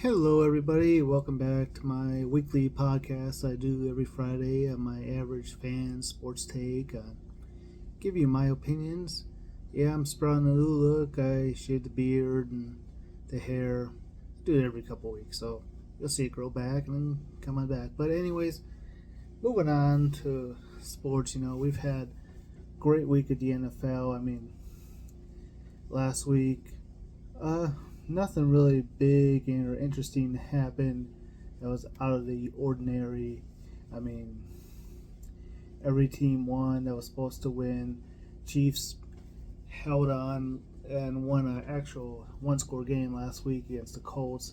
Hello, everybody. Welcome back to my weekly podcast I do every Friday on my average fan sports take. Give you my opinions. Yeah, I'm sprouting a new look. I shave the beard and the hair. Do it every couple weeks, so you'll see it grow back and then come on back. But anyways, moving on to sports. We've had a great week at the NFL. Last week, uh, nothing really big or interesting happened that was out of the ordinary. I mean, every team won that was supposed to win. Chiefs held on and won an actual one-score game last week against the Colts.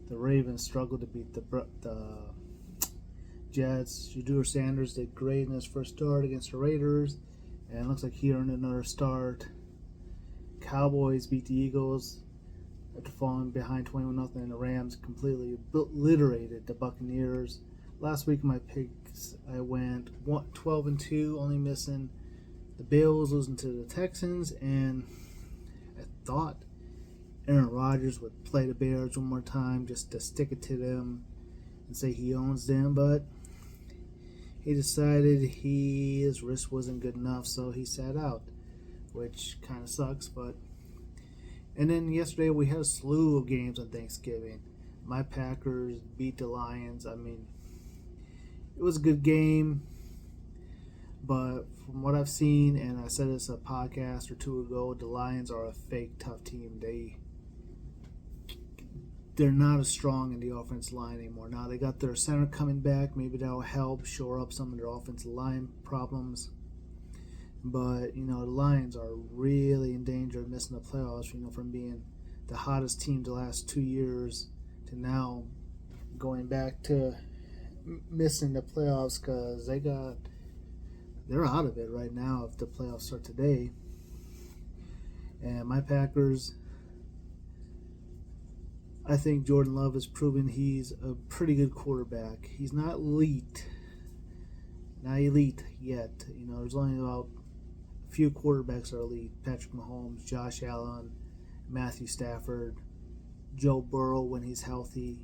The Ravens struggled to beat the Jets. Shedeur Sanders did great in his first start against the Raiders, and it looks like he earned another start. Cowboys beat the Eagles after falling behind 21-0, and the Rams completely obliterated the Buccaneers. Last week, my picks, I went 12-2, only missing the Bills, losing to the Texans, and I thought Aaron Rodgers would play the Bears one more time just to stick it to them and say he owns them, but he decided his wrist wasn't good enough, so he sat out, which kind of sucks. And then yesterday we had a slew of games on Thanksgiving. My Packers beat the Lions. It was a good game, but from what I've seen, and I said this a podcast or two ago, the Lions are a fake tough team. They're not as strong in the offensive line anymore. Now they got their center coming back. Maybe that'll help shore up some of their offensive line problems. But, the Lions are really in danger of missing the playoffs, from being the hottest team the last 2 years to now going back to missing the playoffs because they're out of it right now if the playoffs start today. And my Packers, I think Jordan Love has proven he's a pretty good quarterback. He's not elite yet. There's only about few quarterbacks are elite: Patrick Mahomes, Josh Allen, Matthew Stafford, Joe Burrow when he's healthy.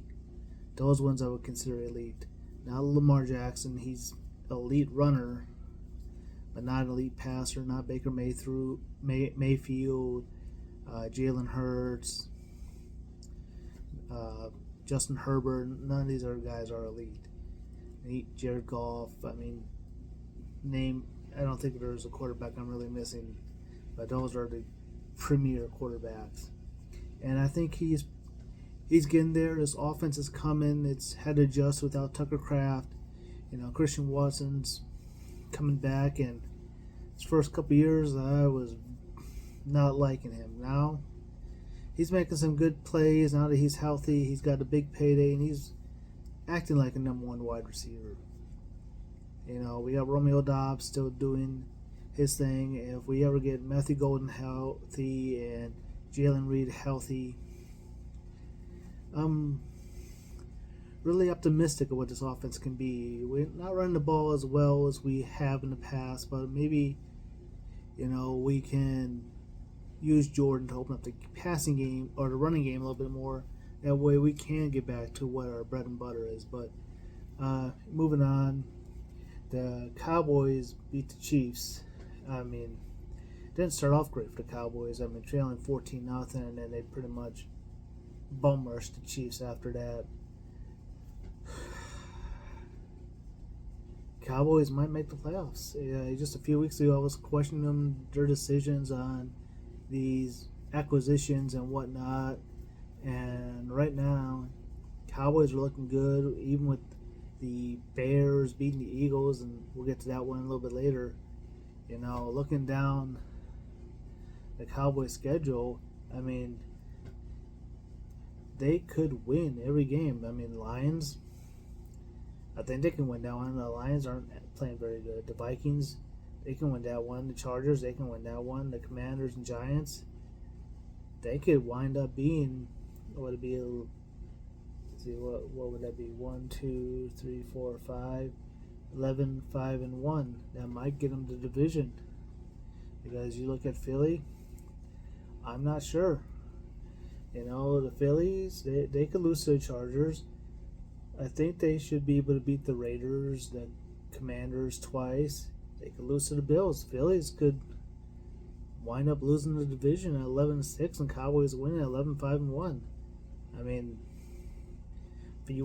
Those ones I would consider elite. Not Lamar Jackson, he's an elite runner, but not an elite passer. Not Baker Mayfield, Jalen Hurts, Justin Herbert. None of these other guys are elite. Jared Goff. I don't think there's a quarterback I'm really missing, but those are the premier quarterbacks. And I think he's getting there. This offense is coming. It's had to adjust without Tucker Kraft. Christian Watson's coming back, and his first couple years I was not liking him. Now he's making some good plays. Now that he's healthy, he's got a big payday, and he's acting like a number one wide receiver. We got Romeo Doubs still doing his thing. If we ever get Matthew Golden healthy and Jalen Reed healthy, I'm really optimistic of what this offense can be. We're not running the ball as well as we have in the past, but maybe, we can use Jordan to open up the passing game or the running game a little bit more. That way we can get back to what our bread and butter is. But moving on. The Cowboys beat the Chiefs. Didn't start off great for the Cowboys. Trailing 14-0, and then they pretty much bum rushed the Chiefs after that. Cowboys might make the playoffs. Just a few weeks ago, I was questioning their decisions on these acquisitions and whatnot. And right now, Cowboys are looking good, even with the Bears beating the Eagles, and we'll get to that one a little bit later. Looking down the Cowboys schedule, they could win every game. Lions, I think they can win that one. The Lions aren't playing very good. The Vikings, they can win that one. The Chargers, they can win that one. The Commanders and Giants, they could wind up being, what would it be, what would that be? 1, 2, 3, 4, 5, 11, 5, and 1. That might get them the division. Because you look at Philly, I'm not sure. You know, the Phillies, they could lose to the Chargers. I think they should be able to beat the Raiders, the Commanders twice. They could lose to the Bills. Phillies could wind up losing the division at 11-6, and Cowboys winning at 11-5-1. I mean, few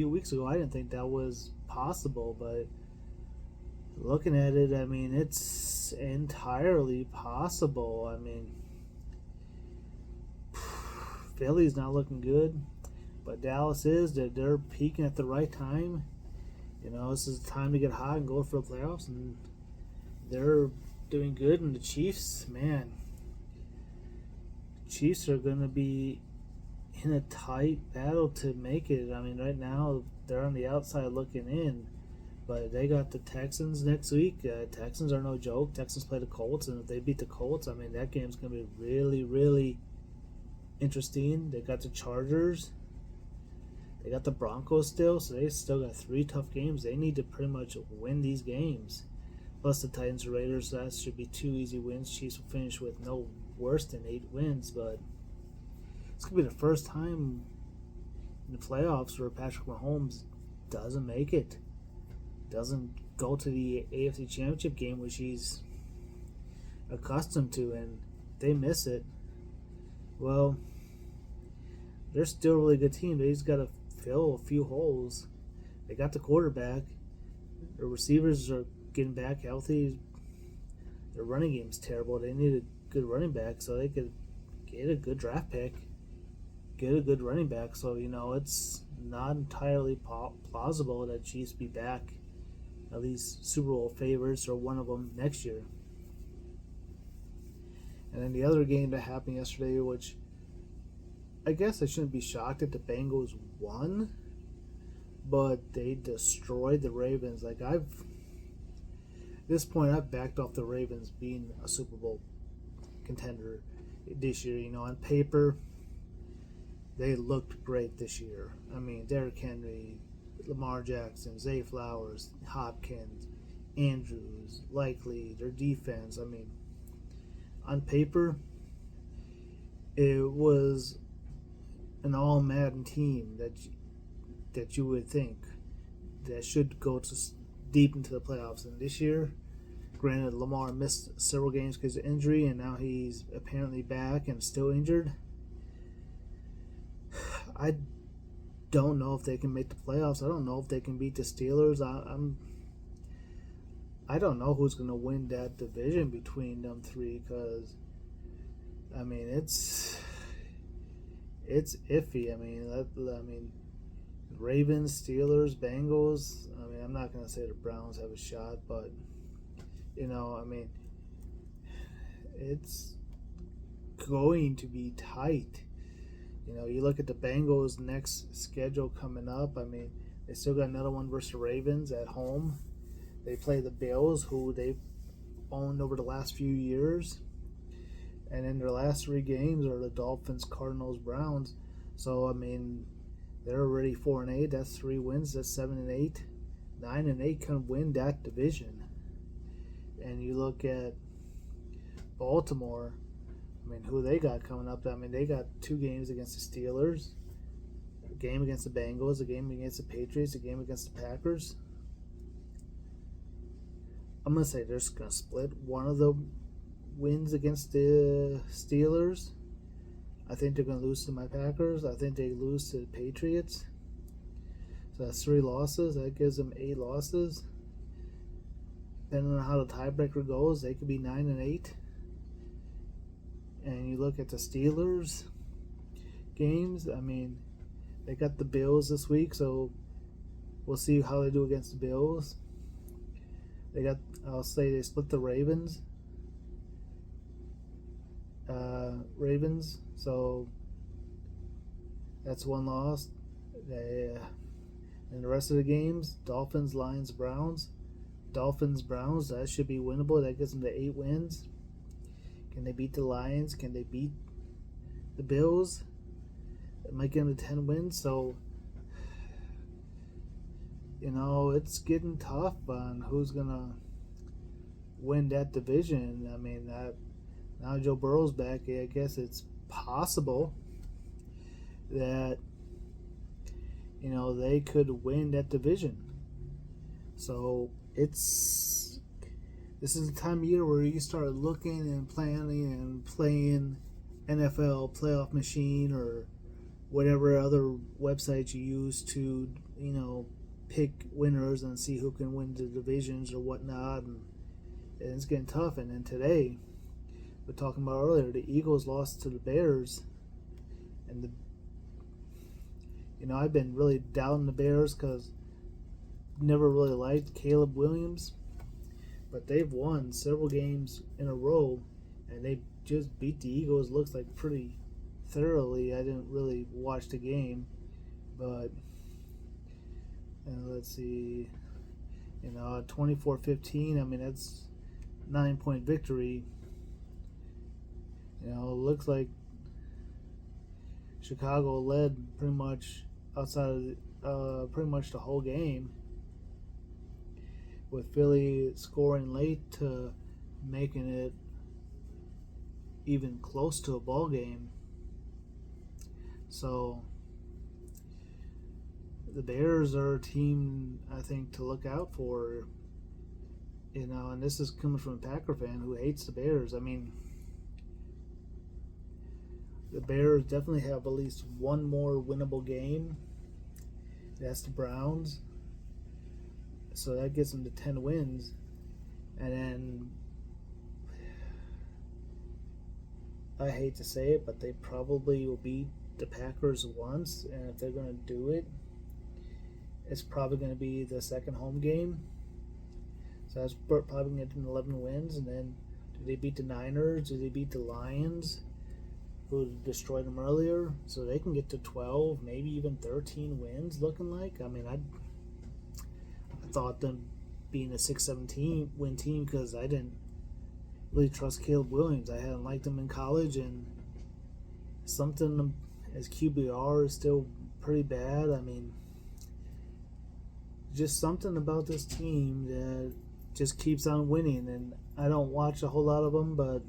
weeks ago, I didn't think that was possible, but looking at it, I mean, it's entirely possible. I mean, Philly's not looking good, but Dallas is. They're peaking at the right time. You know, this is the time to get hot and go for the playoffs, and they're doing good. And the Chiefs, man, Chiefs are going to be in a tight battle to make it. I mean, right now they're on the outside looking in, but they got the Texans next week. Texans are no joke. Texans play the Colts, and if they beat the Colts, I mean, that game's going to be really, really interesting. They got the Chargers. They got the Broncos still, so they still got 3 tough games. They need to pretty much win these games. Plus the Titans and Raiders, that should be 2 easy wins. Chiefs will finish with no worse than 8 wins, but it's going to be the first time in the playoffs where Patrick Mahomes doesn't make it. Doesn't go to the AFC Championship game, which he's accustomed to, and they miss it. Well, they're still a really good team. They just got to fill a few holes. They got the quarterback. Their receivers are getting back healthy. Their running game's terrible. They need a good running back so they could get a good draft pick, get a good running back. So, you know, it's not entirely plausible that Chiefs be back at least Super Bowl favorites or one of them next year. And then the other game that happened yesterday, which I guess I shouldn't be shocked if the Bengals won, but they destroyed the Ravens. Like, at this point, I've backed off the Ravens being a Super Bowl contender this year. You know, on paper, they looked great this year. I mean, Derrick Henry, Lamar Jackson, Zay Flowers, Hopkins, Andrews, Likely, their defense. I mean, on paper, it was an all-Madden team that you would think that should go to deep into the playoffs. And this year, granted, Lamar missed several games because of injury, and now he's apparently back and still injured. I don't know if they can make the playoffs. I don't know if they can beat the Steelers. I don't know who's going to win that division between them three, because I mean it's iffy. I mean, Ravens, Steelers, Bengals. I mean, I'm not going to say the Browns have a shot, but you know, I mean, it's going to be tight. You know, you look at the Bengals' next schedule coming up. I mean, they still got another one versus the Ravens at home. They play the Bills, who they've owned over the last few years. And in their last 3 games are the Dolphins, Cardinals, Browns. So, I mean, they're already 4-8. That's 3 wins. That's 7-8. 9-8 can win that division. And you look at Baltimore. I mean, who they got coming up? I mean, they got 2 games against the Steelers, a game against the Bengals, a game against the Patriots, a game against the Packers. I'm going to say they're just going to split one of the wins against the Steelers. I think they're going to lose to my Packers. I think they lose to the Patriots. So that's 3 losses. That gives them 8 losses. Depending on how the tiebreaker goes, they could be 9-8. And you look at the Steelers games, I mean, they got the Bills this week, so we'll see how they do against the Bills. I'll say they split the Ravens. So that's 1 loss. And the rest of the games, Dolphins, Lions, Browns. Dolphins, Browns, that should be winnable. That gets them to 8 wins. Can they beat the Lions? Can they beat the Bills? It might get them to 10 wins. So, you know, it's getting tough on who's going to win that division. I mean, now Joe Burrow's back. I guess it's possible. that they could win that division. So this is the time of year where you start looking and planning and playing NFL playoff machine or whatever other websites you use to pick winners and see who can win the divisions or whatnot, and it's getting tough. And then today, we're talking about earlier, the Eagles lost to the Bears, and I've been really doubting the Bears because never really liked Caleb Williams, but they've won several games in a row, and they just beat the Eagles. Looks like pretty thoroughly. I didn't really watch the game, but let's see, 24-15. I mean, that's 9-point victory. Looks like Chicago led pretty much outside of pretty much the whole game, with Philly scoring late to making it even close to a ball game. So the Bears are a team, I think, to look out for. And this is coming from a Packer fan who hates the Bears. I mean, the Bears definitely have at least one more winnable game. That's the Browns. So that gets them to 10 wins. And then, I hate to say it, but they probably will beat the Packers once. And if they're going to do it, it's probably going to be the second home game. So that's probably going to get them 11 wins. And then, do they beat the Niners? Do they beat the Lions, who destroyed them earlier? So they can get to 12, maybe even 13 wins, looking like. I mean, I thought them being a 6-17 win team because I didn't really trust Caleb Williams. I hadn't liked him in college, and something as QBR is still pretty bad. I mean, just something about this team that just keeps on winning. And I don't watch a whole lot of them, but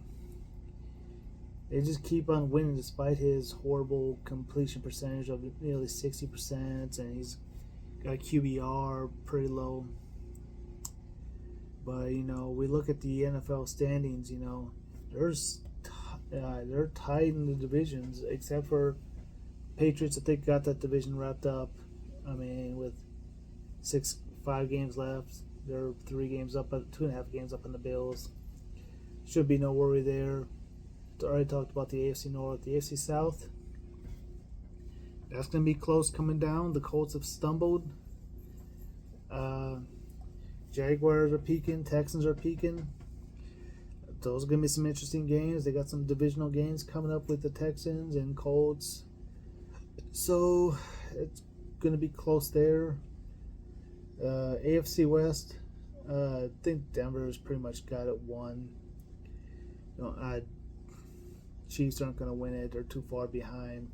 they just keep on winning despite his horrible completion percentage of nearly 60%, and he's got QBR pretty low. But we look at the NFL standings. They're tied in the divisions, except for Patriots. I think got that division wrapped up. I mean, with 5 games left, they're 3 games up, 2.5 games up on the Bills. Should be no worry there. I already talked about the AFC North. The AFC South, that's going to be close coming down. The Colts have stumbled. Jaguars are peaking. Texans are peaking. Those are going to be some interesting games. They got some divisional games coming up with the Texans and Colts. So it's going to be close there. AFC West, I think Denver's pretty much got it won. Chiefs aren't going to win it. They're too far behind.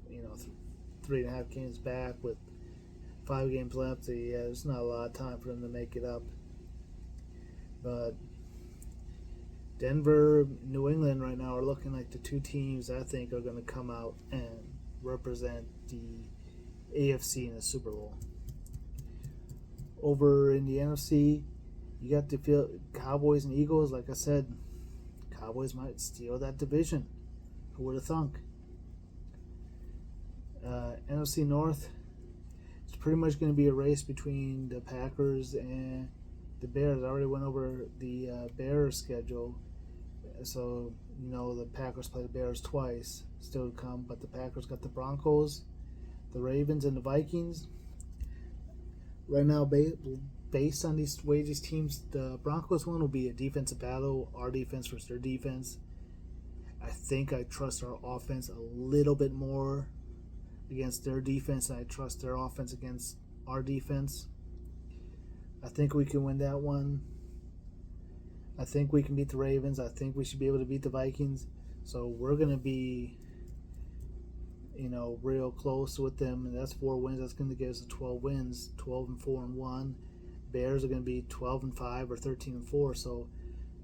3.5 games back with 5 games left. So yeah, there's not a lot of time for them to make it up. But Denver, New England right now are looking like the 2 teams I think are going to come out and represent the AFC in the Super Bowl. Over in the NFC, you got the Cowboys and Eagles. Like I said, Cowboys might steal that division. Who would have thunk? NFC North, it's pretty much going to be a race between the Packers and the Bears. I already went over the Bears schedule. So, the Packers play the Bears twice still to come. But the Packers got the Broncos, the Ravens, and the Vikings. Right now, based on these way these teams, the Broncos one will be a defensive battle. Our defense versus their defense. I think I trust our offense a little bit more against their defense than I trust their offense against our defense. I think we can win that one. I think we can beat the Ravens. I think we should be able to beat the Vikings. So we're going to be, real close with them. And that's 4 wins. That's going to get us to 12 wins, 12-4-1. Bears are going to be 12-5 or 13-4. So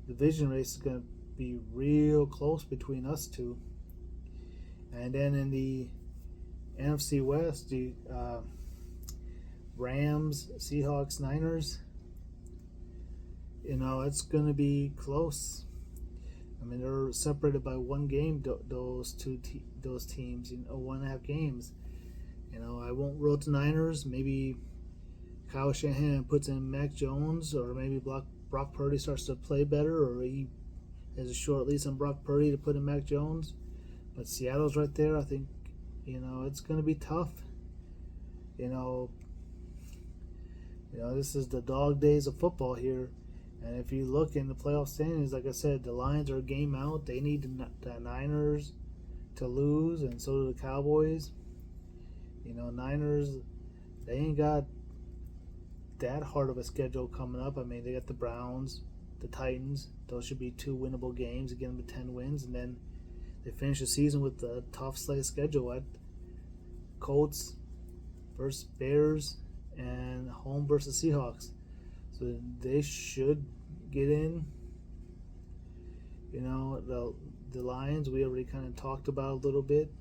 the division race is going to be real close between us two. And then in the NFC West, Rams, Seahawks, Niners. It's going to be close. I mean, they're separated by one game. Those teams, 1.5 games. I won't rule the Niners. Maybe Kyle Shanahan puts in Mac Jones, or maybe Brock Purdy starts to play better, or he has a short lease on Brock Purdy to put in Mac Jones. But Seattle's right there. I think, it's going to be tough. This is the dog days of football here. And if you look in the playoff standings, like I said, the Lions are a game out. They need the Niners to lose, and so do the Cowboys. Niners, they ain't got that hard of a schedule coming up. I mean, they got the Browns, the Titans. Those should be 2 winnable games to get them to 10 wins. And then they finish the season with a tough slate schedule at Colts versus Bears and home versus Seahawks. So they should get in. The Lions, we already kind of talked about a little bit.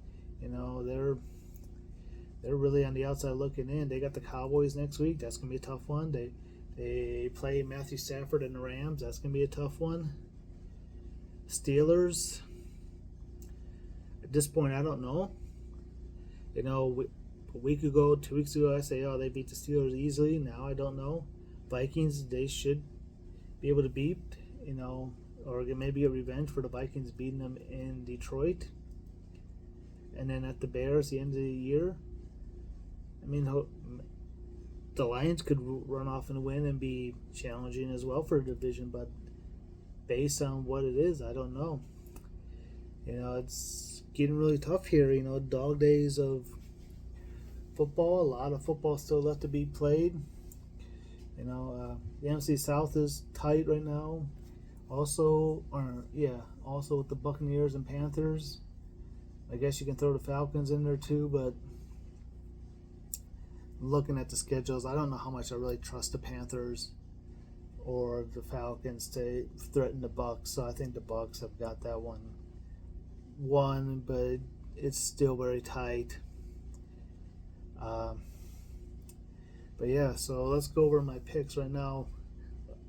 They're really on the outside looking in. They got the Cowboys next week. That's gonna be a tough one. They play Matthew Stafford and the Rams. That's gonna be a tough one. Steelers. At this point, I don't know. A week ago, 2 weeks ago, I say, oh, they beat the Steelers easily. Now I don't know. Vikings, they should be able to beat, or maybe a revenge for the Vikings beating them in Detroit. And then at the Bears, the end of the year, I mean, the Lions could run off and win and be challenging as well for a division, but based on what it is, I don't know. It's getting really tough here. Dog days of football. A lot of football still left to be played. The NFC South is tight right now. Also with the Buccaneers and Panthers. I guess you can throw the Falcons in there too, but looking at the schedules, I don't know how much I really trust the Panthers or the Falcons to threaten the Bucs. So I think the Bucs have got that one won, but it's still very tight. But yeah, so let's go over my picks right now.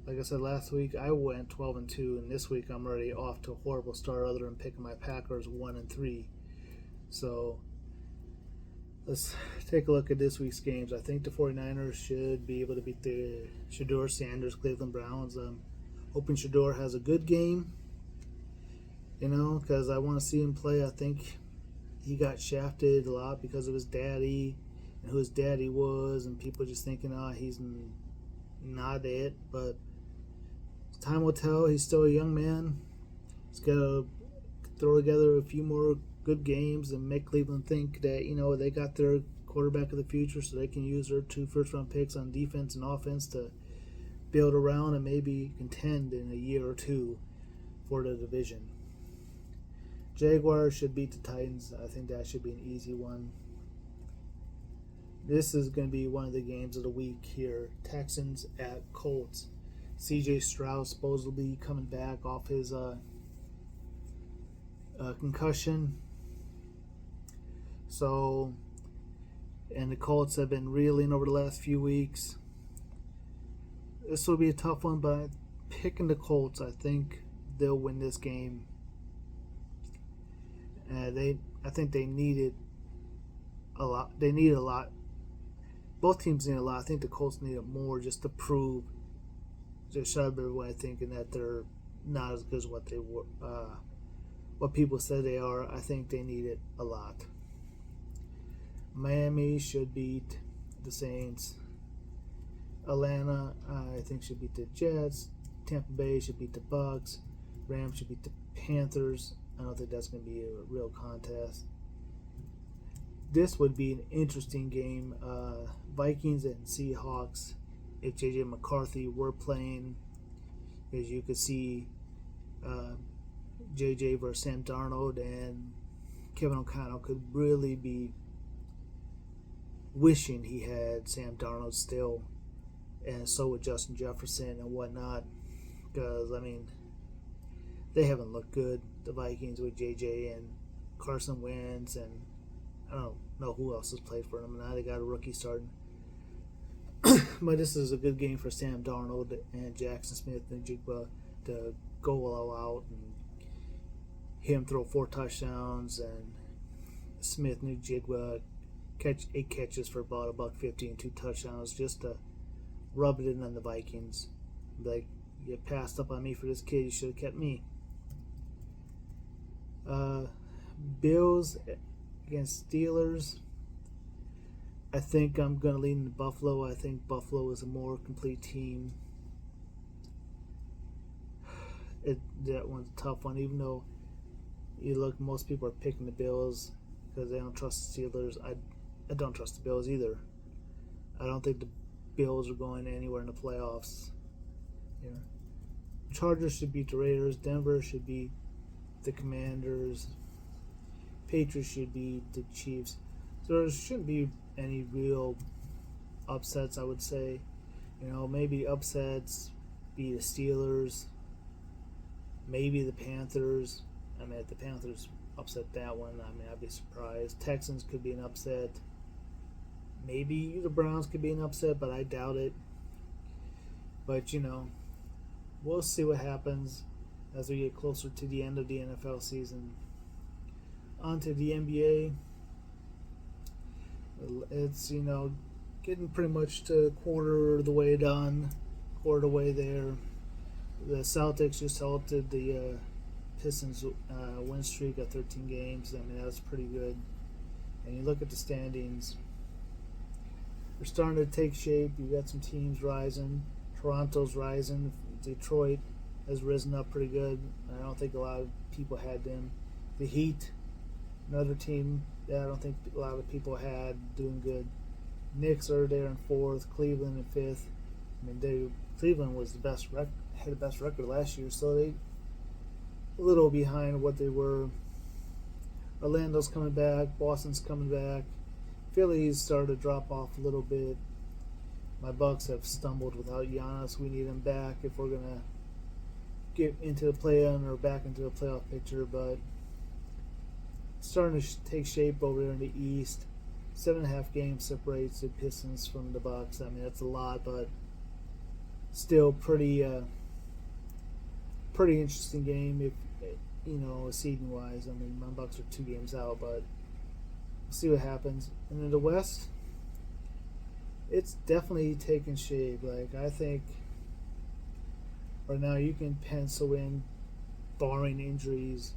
Like I said last week, I went 12-2, and this week I'm already off to a horrible start other than picking my Packers 1-3. So let's take a look at this week's games. I think the 49ers should be able to beat the Shedeur Sanders Cleveland Browns. I'm hoping Shedeur has a good game, because I want to see him play. I think he got shafted a lot because of his daddy and who his daddy was, and people just thinking, he's not it. But time will tell. He's still a young man. He's got to throw together a few more good games and make Cleveland think that, they got their quarterback of the future, so they can use their 2 first-round picks on defense and offense to build around and maybe contend in a year or two for the division. Jaguars should beat the Titans. I think that should be an easy one. This is going to be one of the games of the week here. Texans at Colts. C.J. Stroud supposedly coming back off his concussion. So, and the Colts have been reeling over the last few weeks. This will be a tough one, but picking the Colts, I think they'll win this game. I think they need it a lot. They need a lot. Both teams need a lot. I think the Colts need it more just to prove, just shut up everyone thinking that they're not as good as what they were, what people said they are. I think they need it a lot. Miami should beat the Saints. Atlanta, I think, should beat the Jets. Tampa Bay should beat the Bucks. Rams should beat the Panthers. I don't think that's going to be a real contest. This would be an interesting game. Vikings and Seahawks. If J.J. McCarthy were playing, as you could see, J.J. versus Sam Darnold, and Kevin O'Connell could really be wishing he had Sam Darnold still, and so would Justin Jefferson and whatnot, because, they haven't looked good, the Vikings, with J.J. and Carson Wentz, and know who else has played for them. Now they got a rookie starting. But this is a good game for Sam Darnold and Jackson Smith and Jigba to go all out and him throw 4 touchdowns and Smith and Jigba catch 8 catches for about $150 and 2 touchdowns just to rub it in on the Vikings. Like, you passed up on me for this kid, you should have kept me. Bills against Steelers. I think I'm going to lean to Buffalo. I think Buffalo is a more complete team. That one's a tough one, even though you look, most people are picking the Bills because they don't trust the Steelers. I don't trust the Bills either. I don't think the Bills are going anywhere in the playoffs. You know, Chargers should beat the Raiders. Denver should beat the Commanders. Patriots should beat the Chiefs. So there shouldn't be any real upsets, I would say. You know, maybe upsets be the Steelers, maybe the Panthers. I mean, if the Panthers upset that one, I mean, I'd be surprised. Texans could be an upset. Maybe the Browns could be an upset, but I doubt it. But, you know, we'll see what happens as we get closer to the end of the NFL season. On to the NBA. It's, you know, getting pretty much to quarter of the way done, quarter of the way there. The Celtics just halted the Pistons win streak of 13 games. I mean, that's pretty good. And you look at the standings, they're starting to take shape. You got some teams rising. Toronto's rising. Detroit has risen up pretty good. I don't think a lot of people had them. The Heat, another team that I don't think a lot of people had, doing good. Knicks are there in 4th. Cleveland in 5th. I mean, Cleveland was the best had the best record last year, so they a little behind what they were. Orlando's coming back. Boston's coming back. Philly's started to drop off a little bit. My Bucks have stumbled without Giannis. We need him back if we're gonna get into the play-in or back into the playoff picture. But starting to take shape over there in the East. 7.5 games separates the Pistons from the Bucks. I mean, that's a lot, but still pretty interesting game if you know, seeding wise. I mean, my Bucks are 2 games out, but we'll see what happens. And in the West, it's definitely taking shape. Like, I think right now you can pencil in, barring injuries,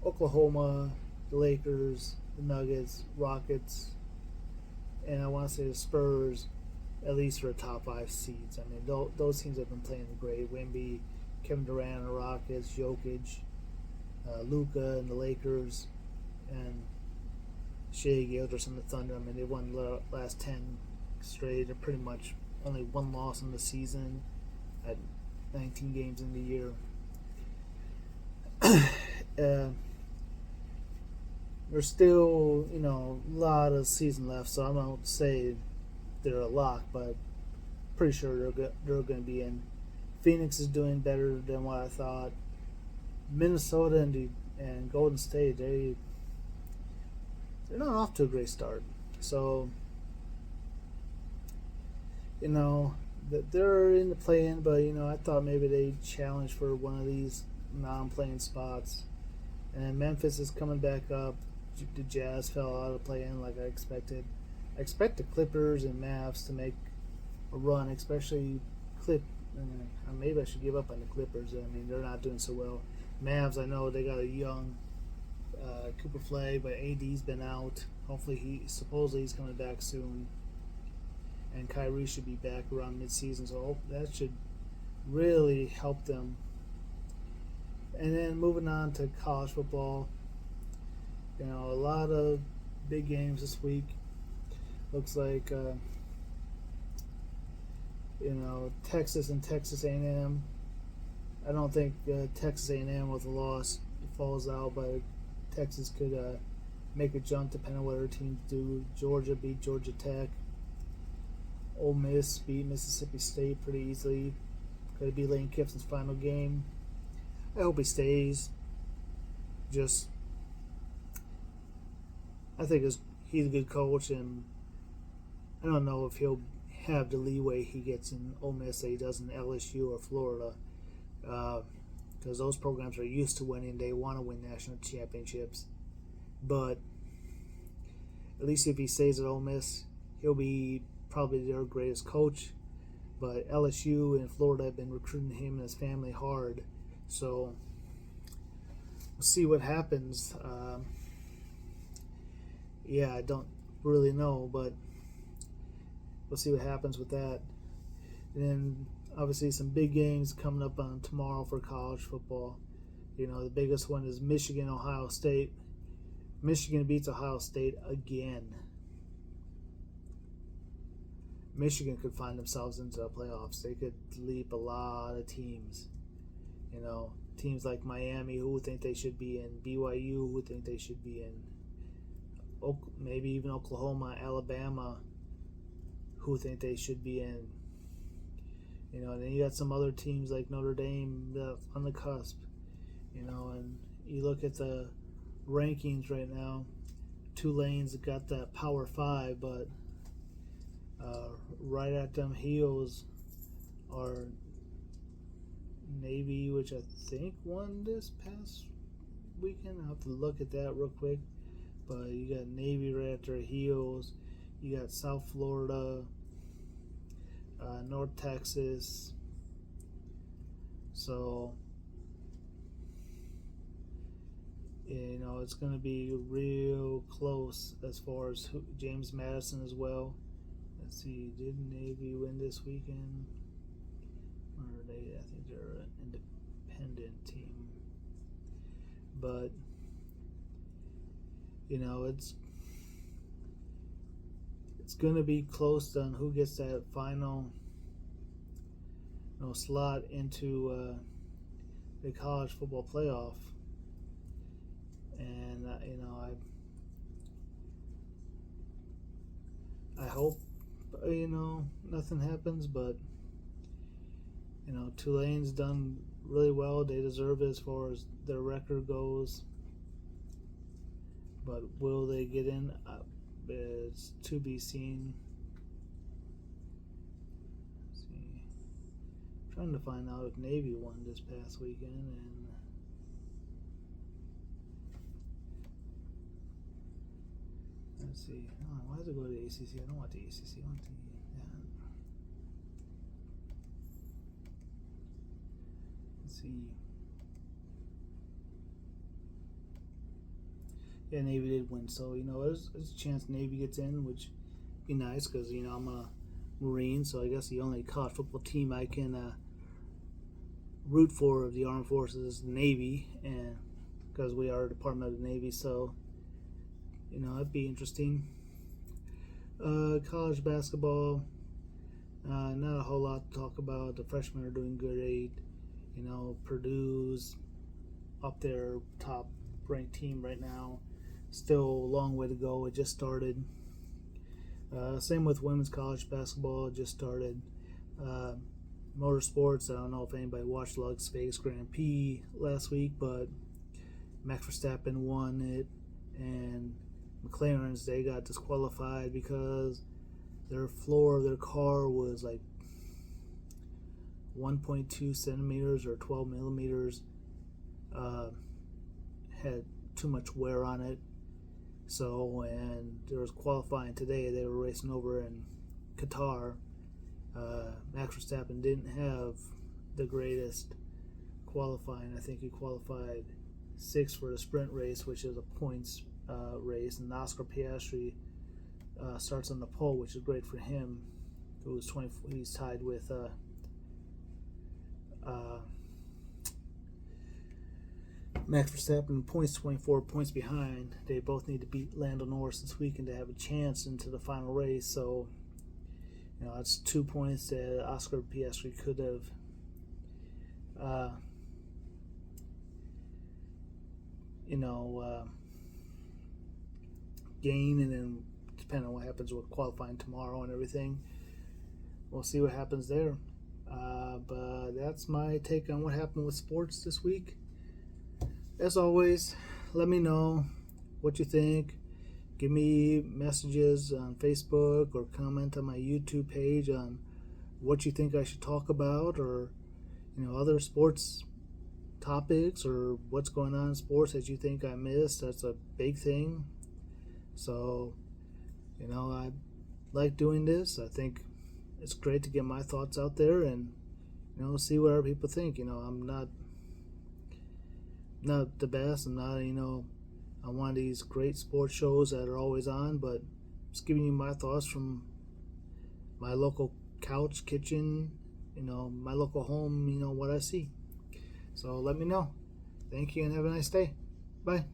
Oklahoma, the Lakers, the Nuggets, Rockets, and I want to say the Spurs, at least for the top 5 seeds. I mean, those teams have been playing great. Wemby, Kevin Durant and the Rockets, Jokic, Luka and the Lakers, and Shai Gilgeous and the Thunder. I mean, they won the last 10 straight. They're pretty much only 1 loss in the season at 19 games in the year. There's still, you know, a lot of season left, so I don't say they're a lock, but pretty sure they're going to be in. Phoenix is doing better than what I thought. Minnesota and Golden State, they're not off to a great start. So, you know, they're in the play-in, but, you know, I thought maybe they'd challenge for one of these non-playing spots. And Memphis is coming back up. The Jazz fell out of the play-in like I expected. I expect the Clippers and Mavs to make a run, especially maybe I should give up on the Clippers. I mean, they're not doing so well. Mavs, I know they got a young Cooper Flagg, but AD's been out. Hopefully, supposedly he's coming back soon. And Kyrie should be back around mid-season, so that should really help them. And then moving on to college football, you know, a lot of big games this week. Looks like, you know, Texas and Texas A&M. I don't think Texas A&M with a loss falls out, but Texas could make a jump depending on what their teams do. Georgia beat Georgia Tech. Ole Miss beat Mississippi State pretty easily. Could be Lane Kiffin's final game. I hope he stays. I think he's a good coach, and I don't know if he'll have the leeway he gets in Ole Miss that he does in LSU or Florida, because those programs are used to winning. They want to win national championships, but at least if he stays at Ole Miss, he'll be probably their greatest coach. But LSU and Florida have been recruiting him and his family hard, so we'll see what happens. I don't really know, but we'll see what happens with that. And then obviously some big games coming up on tomorrow for college football. The biggest one is Michigan, Ohio State. Michigan beats Ohio State again. Michigan could find themselves into the playoffs. They could leap a lot of teams. Teams like Miami who think they should be in, BYU who think they should be in, maybe even Oklahoma, Alabama who think they should be in. And then you got some other teams like Notre Dame on the cusp. And you look at the rankings right now, Tulane's got that Power 5, but right at them heels are Navy, which I think won this past weekend. I'll have to look at that real quick. But you got Navy right at their heels. You got South Florida, North Texas. So, it's going to be real close as far as James Madison as well. Let's see, did Navy win this weekend? Or I think they're an independent team. But, it's going to be close on who gets that final slot into the college football playoff. And, I hope nothing happens, but Tulane's done really well. They deserve it as far as their record goes, but will they get in? It's to be seen. Let's see, I'm trying to find out if Navy won this past weekend, and let's see. Oh, why does it go to the ACC? I don't want the ACC. I want the Let's see. Yeah, Navy did win, so there's a chance Navy gets in, which would be nice because I'm a Marine, so I guess the only college football team I can root for of the armed forces is the Navy, and because we are a department of the Navy, so it'd be interesting. College basketball, not a whole lot to talk about. The freshmen are doing great. Purdue's up there, top ranked team right now. Still a long way to go. It just started. Same with women's college basketball. It just started. Motorsports, I don't know if anybody watched Las Vegas Grand Prix last week, but Max Verstappen won it, and McLaren's, they got disqualified because their floor of their car was like 1.2 centimeters or 12 millimeters, had too much wear on it. So, and there was qualifying today. They were racing over in Qatar. Max Verstappen didn't have the greatest qualifying. I think he qualified 6th for the sprint race, which is a points race, and Oscar Piastri starts on the pole, which is great for him. He's tied with Max Verstappen, points 24 points behind. They both need to beat Lando Norris this weekend to have a chance into the final race. So, it's 2 points that Oscar Piastri could have gain, and then depending on what happens with qualifying tomorrow and everything, we'll see what happens there. But that's my take on what happened with sports this week. As always, let me know what you think. give me messages on Facebook or comment on my YouTube page on what you think I should talk about, or other sports topics, or what's going on in sports that you think I missed. That's a big thing. So I like doing this. I think it's great to get my thoughts out there and see what other people think. I'm not the best. I'm not on one of these great sports shows that are always on, but just giving you my thoughts from my local couch, kitchen, my local home, what I see. So let me know. Thank you and have a nice day. Bye.